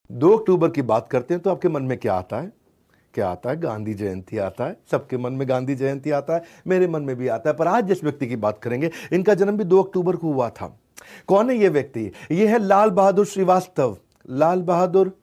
2 अक्टूबर की बात करते हैं तो आपके मन में क्या आता है? क्या आता है? गांधी जयंती आता है। सबके मन में गांधी जयंती आता है, मेरे मन में भी आता है। पर आज जिस व्यक्ति की बात करेंगे, इनका जन्म भी 2 अक्टूबर को हुआ था। कौन है ये व्यक्ति? ये है लाल बहादुर श्रीवास्तव। लाल बहादुर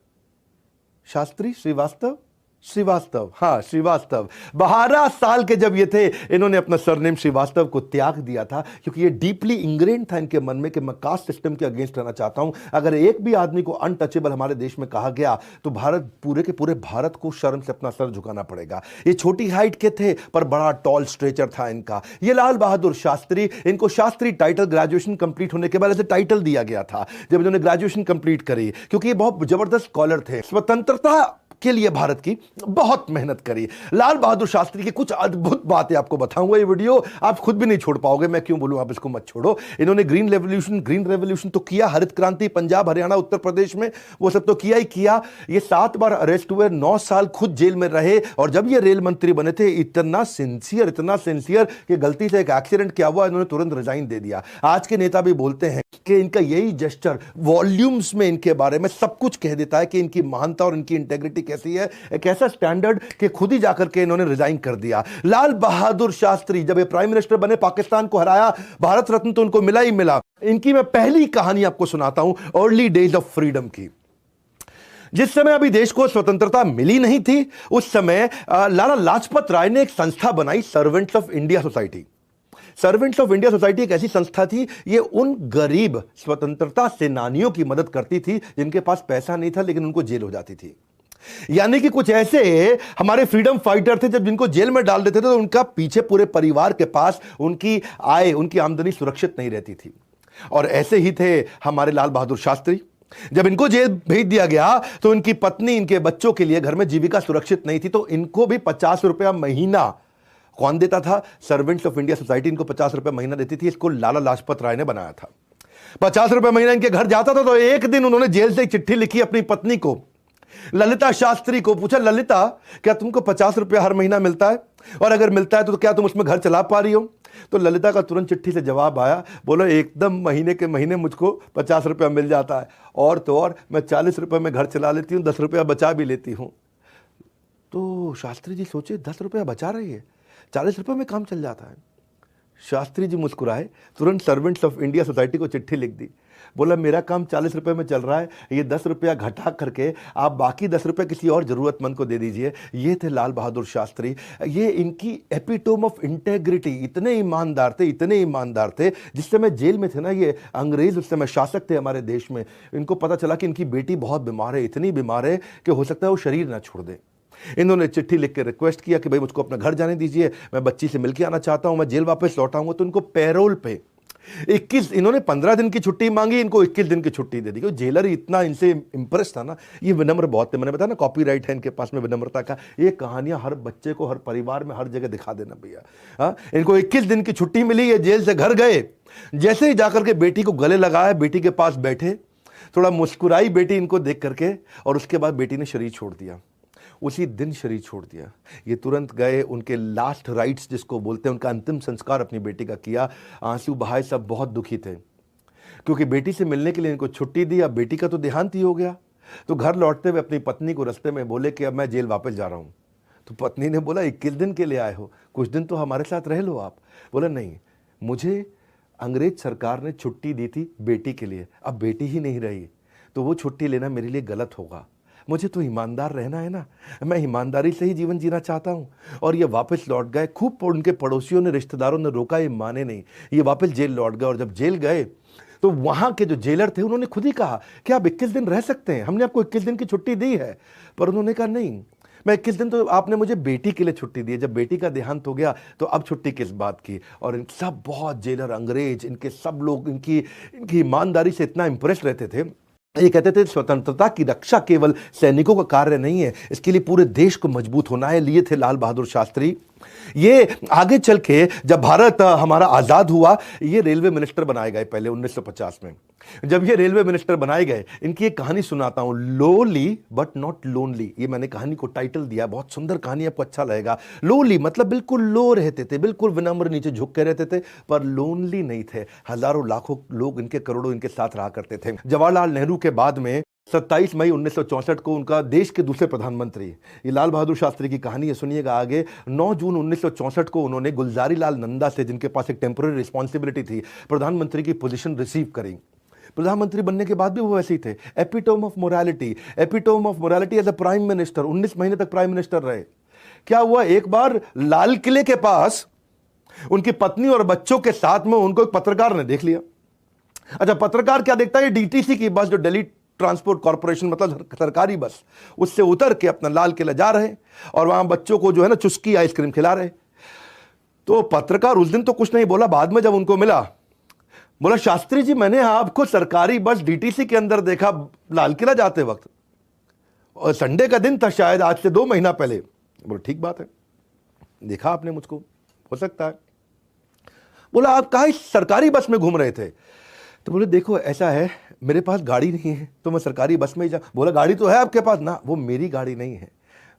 शास्त्री श्रीवास्तव, श्रीवास्तव, हाँ श्रीवास्तव। 12 साल के जब ये थे, इन्होंने अपना सरनेम श्रीवास्तव को त्याग दिया था, क्योंकि ये डीपली इंग्रेन था इनके मन में कि मैं कास्ट सिस्टम के अगेंस्ट रहना चाहता हूं। अगर एक भी आदमी को अनटचेबल हमारे देश में कहा गया तो भारत, पूरे के पूरे भारत को शर्म से अपना सर झुकाना पड़ेगा। ये छोटी हाइट के थे पर बड़ा टॉल स्ट्रेचर था इनका। ये लाल बहादुर शास्त्री, इनको शास्त्री टाइटल ग्रेजुएशन कंप्लीट होने के बाद ऐसे टाइटल दिया गया था जब इन्होंने ग्रेजुएशन कंप्लीट करी, क्योंकि ये बहुत जबरदस्त स्कॉलर थे। स्वतंत्रता के लिए भारत की बहुत मेहनत करी। लाल बहादुर शास्त्री की कुछ अद्भुत बातें आपको बताऊंगा। ये वीडियो आप खुद भी नहीं छोड़ पाओगे, मैं क्यों बोलूं, आप इसको मत छोड़ो। इन्होंने ग्रीन रेवोल्यूशन तो किया, हरित क्रांति पंजाब हरियाणा उत्तर प्रदेश में, वो सब तो किया ही किया। ये 7 बार अरेस्ट हुए, 9 साल खुद जेल में रहे। और जब ये रेल मंत्री बने थे, इतना सिंसियर कि गलती से एक एक्सीडेंट क्या हुआ, इन्होंने तुरंत रिजाइन दे दिया। आज के नेता भी बोलते हैं कि इनका यही जेस्चर वॉल्यूम्स में इनके बारे में सब कुछ कह देता है कि इनकी महानता और इनकी इंटेग्रिटी कैसी है। एक ऐसा स्टैंडर्ड कि खुद ही जाकर के इन्होंने रिजाइन कर दिया। लाल बहादुर शास्त्री जब ये प्राइम मिनिस्टर बने, पाकिस्तान को हराया, भारत रत्न तो उनको मिला ही मिला। इनकी मैं पहली कहानी आपको सुनाता हूं, अर्ली डेज ऑफ फ्रीडम की। जिस समय अभी देश को स्वतंत्रता मिली नहीं थी, उस समय लाला लाजपत राय ने एक संस्था बनाई, servants of India society. Servants of India society एक ऐसी संस्था थी, ये उन गरीब स्वतंत्रता सेनानियों की मदद करती थी जिनके पास पैसा नहीं था लेकिन उनको जेल हो जाती थी। यानी कि कुछ ऐसे हमारे फ्रीडम फाइटर थे, जब जिनको जेल में डाल देते थे तो उनका पीछे पूरे परिवार के पास उनकी आय, उनकी आमदनी सुरक्षित नहीं रहती थी। और ऐसे ही थे हमारे लाल बहादुर शास्त्री। जब इनको जेल भेज दिया गया तो इनकी पत्नी, इनके बच्चों के लिए घर में जीविका सुरक्षित नहीं थी, तो इनको भी 50 रुपया महीना कौन देता था? सर्वेंट्स ऑफ इंडिया सोसाइटी इनको 50 रुपया महीना देती थी। इसको लाला लाजपत राय ने बनाया था। 50 रुपया महीना इनके घर जाता था। तो एक दिन उन्होंने जेल से एक चिट्ठी लिखी अपनी पत्नी को, ललिता शास्त्री को। पूछा, ललिता क्या तुमको 50 रुपया हर महीना मिलता है? और अगर मिलता है तो क्या तुम उसमें घर चला पा रही हो? तो ललिता का तुरंत चिट्ठी से जवाब आया, बोलो एकदम महीने के महीने मुझको 50 रुपया मिल जाता है, और तो और मैं 40 रुपये में घर चला लेती हूँ, 10 रुपया बचा भी लेती हूँ। तो शास्त्री जी सोचे, 10 रुपया बचा रही है, 40 रुपये में काम चल जाता है। शास्त्री जी मुस्कुराए, तुरंत सर्वेंट्स ऑफ इंडिया सोसाइटी को चिट्ठी लिख दी। बोला, मेरा काम 40 रुपये में चल रहा है, ये 10 रुपया घटा करके आप बाकी 10 रुपये किसी और जरूरतमंद को दे दीजिए। ये थे लाल बहादुर शास्त्री। ये इनकी एपिटोम ऑफ इंटेग्रिटी। इतने ईमानदार थे। जिस समय जेल में थे ना, ये अंग्रेज उस समय शासक थे हमारे देश में, इनको पता चला कि इनकी बेटी बहुत बीमार है, इतनी बीमार है कि हो सकता है वो शरीर ना छोड़ दे। इन्होंने चिट्ठी लिख के रिक्वेस्ट किया कि भाई मुझको अपना घर जाने दीजिए, मैं बच्ची से मिलके आना चाहता हूं, मैं जेल वापस लौट आऊंगा। तो इनको पैरोल पे 21, इन्होंने 15 दिन की छुट्टी मांगी, इनको 21 दिन की छुट्टी दे दी। क्योंकि जेलर इतना इनसे इंप्रेस था ना, ये विनम्र बहुत थे। मैंने बताया ना, कॉपीराइट है इनके पास में विनम्रता का। ये कहानियां हर बच्चे को, हर परिवार में, हर जगह दिखा देना भैया। हाँ, इनको 21 दिन की छुट्टी मिली, ये जेल से घर गए। जैसे ही जाकर के बेटी को गले लगाया, बेटी के पास बैठे, थोड़ा मुस्कुराई बेटी इनको देख करके, और उसके बाद बेटी ने शरीर छोड़ दिया। उसी दिन शरीर छोड़ दिया। ये तुरंत गए, उनके लास्ट राइट्स जिसको बोलते हैं, उनका अंतिम संस्कार अपनी बेटी का किया। आंसू बहाए, सब बहुत दुखी थे, क्योंकि बेटी से मिलने के लिए इनको छुट्टी दी। अब बेटी का तो देहांत ही हो गया। तो घर लौटते हुए अपनी पत्नी को रास्ते में बोले कि अब मैं जेल वापस जा रहा हूँ। तो पत्नी ने बोला, 21 दिन के लिए आए हो, कुछ दिन तो हमारे साथ रह लो आप। बोला, नहीं, मुझे अंग्रेज सरकार ने छुट्टी दी थी बेटी के लिए, अब बेटी ही नहीं रही तो वो छुट्टी लेना मेरे लिए गलत होगा। मुझे तो ईमानदार रहना है ना, मैं ईमानदारी से ही जीवन जीना चाहता हूं। और ये वापस लौट गए। खूब उनके पड़ोसियों ने, रिश्तेदारों ने रोका, ये माने नहीं। ये वापस जेल लौट गए। और जब जेल गए तो वहां के जो जेलर थे, उन्होंने खुद ही कहा कि आप 21 दिन रह सकते हैं, हमने आपको 21 दिन की छुट्टी दी है। पर उन्होंने कहा, नहीं, मैं 21 दिन तो आपने मुझे बेटी के लिए छुट्टी दी है, जब बेटी का देहांत हो गया तो अब छुट्टी किस बात की। और इन सब बहुत जेलर, अंग्रेज, इनके सब लोग इनकी ईमानदारी से इतना इंप्रेस रहते थे। ये कहते थे, स्वतंत्रता की रक्षा केवल सैनिकों का कार्य नहीं है, इसके लिए पूरे देश को मजबूत होना है। लिए थे लाल बहादुर शास्त्री। ये आगे चल के जब भारत हमारा आजाद हुआ, ये रेलवे मिनिस्टर बनाए गए पहले 1950 में। जब ये रेलवे मिनिस्टर बनाए गए, इनकी एक कहानी सुनाता हूं, लोली बट नॉट लोनली। ये मैंने कहानी को टाइटल दिया, बहुत सुंदर कहानी, आपको अच्छा लगेगा। लोली मतलब बिल्कुल लो रहते थे, बिल्कुल विनम्र, नीचे झुक के रहते थे, पर लोनली नहीं थे। हजारों लाखों लोग इनके, करोड़ों इनके साथ रहा करते थे। जवाहरलाल नेहरू के बाद में 27 मई 1964 को उनका देश के दूसरे प्रधानमंत्री, ये लाल बहादुर शास्त्री की कहानी है, सुनिएगा आगे। 9 जून 1964 को उन्होंने गुलजारी लाल नंदा से, जिनके पास एक टेम्पररी रिस्पॉन्सिबिलिटी थी, प्रधानमंत्री की पोजीशन रिसीव करी। प्रधानमंत्री बनने के बाद भी वो वैसे ही थे, epitome of morality, epitome of morality as a prime minister. 19 महीने तक प्राइम मिनिस्टर रहे। क्या हुआ, एक बार लाल किले के पास उनकी पत्नी और बच्चों के साथ में उनको एक पत्रकार ने देख लिया। अच्छा, पत्रकार क्या देखता है, ये डीटीसी की बस, जो दिल्ली ट्रांसपोर्ट कॉर्पोरेशन, मतलब सरकारी बस, उससे उतर के अपना लाल किला जा रहे और वहां बच्चों को जो है ना चुस्की आइसक्रीम खिला रहे। तो पत्रकार उस दिन तो कुछ नहीं बोला, बाद में जब उनको मिला, बोला शास्त्री जी मैंने आपको सरकारी बस डीटीसी के अंदर देखा लाल किला जाते वक्त, और संडे का दिन था शायद, आज से 2 महीना पहले। बोला ठीक बात है, देखा आपने मुझको, हो सकता है। बोला आप कहाँ सरकारी बस में घूम रहे थे? तो बोले देखो ऐसा है, मेरे पास गाड़ी नहीं है तो मैं सरकारी बस में ही जा। बोला गाड़ी तो है आपके पास ना, वो मेरी गाड़ी नहीं है,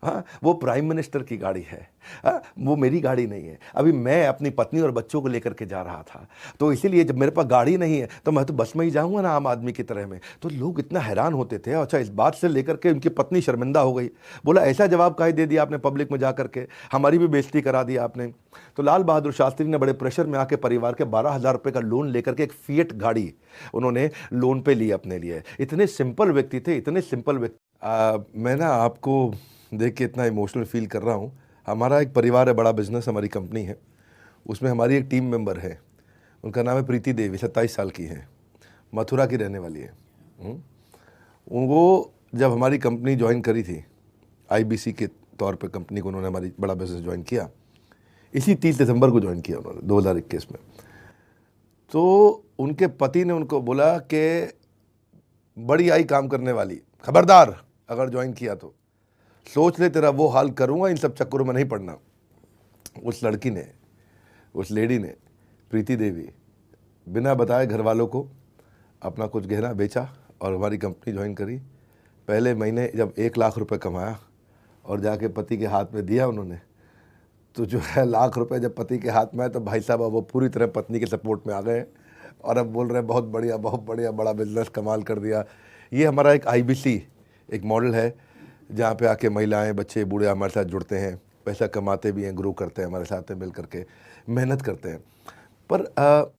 हाँ वो प्राइम मिनिस्टर की गाड़ी है, हाँ वो मेरी गाड़ी नहीं है। अभी मैं अपनी पत्नी और बच्चों को लेकर के जा रहा था, तो इसीलिए जब मेरे पास गाड़ी नहीं है तो मैं तो बस में ही जाऊंगा ना, आम आदमी की तरह में। तो लोग इतना हैरान होते थे। अच्छा, इस बात से लेकर के उनकी पत्नी शर्मिंदा हो गई। बोला ऐसा जवाब काहे दे दिया आपने पब्लिक में जा करके, हमारी भी बेइज्जती करा दी आपने। तो लाल बहादुर शास्त्री ने बड़े प्रेशर में आके परिवार के 12,000 रुपये का लोन लेकर के एक फिएट गाड़ी उन्होंने लोन पे ली अपने लिए। इतने सिंपल व्यक्ति थे, इतने सिंपल व्यक्ति। मैं ना आपको देख के इतना इमोशनल फील कर रहा हूँ। हमारा एक परिवार है, बड़ा बिजनेस हमारी कंपनी है, उसमें हमारी एक टीम मेंबर है, उनका नाम है प्रीति देवी, 27 साल की है, मथुरा की रहने वाली है। उनको जब हमारी कंपनी ज्वाइन करी थी, आईबीसी के तौर पे कंपनी को उन्होंने हमारी बड़ा बिजनेस ज्वाइन किया, इसी 30 दिसंबर को ज्वाइन किया उन्होंने 2021 में। तो उनके पति ने उनको बोला कि बड़ी आई काम करने वाली, खबरदार अगर ज्वाइन किया तो सोच ले तेरा वो हाल करूँगा, इन सब चक्करों में नहीं पड़ना। उस लड़की ने, उस लेडी ने, प्रीति देवी, बिना बताए घर वालों को अपना कुछ गहना बेचा और हमारी कंपनी ज्वाइन करी। पहले महीने जब 1 लाख रुपए कमाया और जाके पति के हाथ में दिया उन्होंने, तो जो है लाख रुपए जब पति के हाथ में आए तो भाई साहब वो पूरी तरह पत्नी के सपोर्ट में आ गए और अब बोल रहे हैं बहुत बढ़िया, बहुत बढ़िया, बड़ा बिजनेस कमाल कर दिया। ये हमारा एक आईबीसी एक मॉडल है जहाँ पे आके महिलाएं, बच्चे, बूढ़े हमारे साथ जुड़ते हैं, पैसा कमाते भी हैं, ग्रो करते हैं, हमारे साथ में मिल करके मेहनत करते हैं। पर